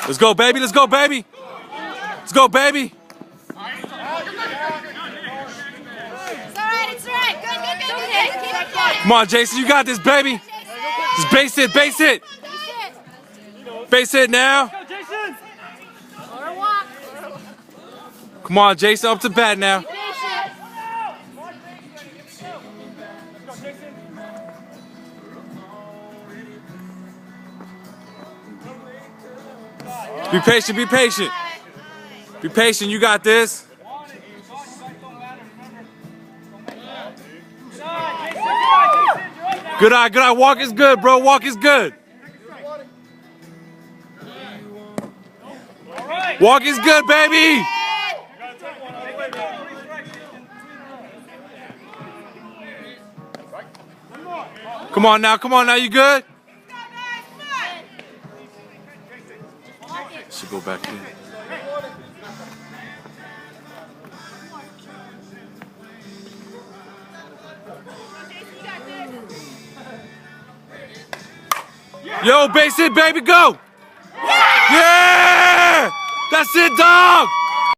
Let's go, baby. Let's go, baby. Let's go, baby. It's all right. It's all right. Good. Keep it going. Come on, Jason. You got this, baby. Just base it. Base it. Base it now. Or walk. Come on, Jason. Up to bat now. Be patient. Be patient. Be patient. You got this. Good eye. Good eye. Walk is good, bro. Walk is good. Walk is good, baby. Come on now. Come on now. You good? Should go back in. Yo, base it, baby, go! Yeah! That's it, dog!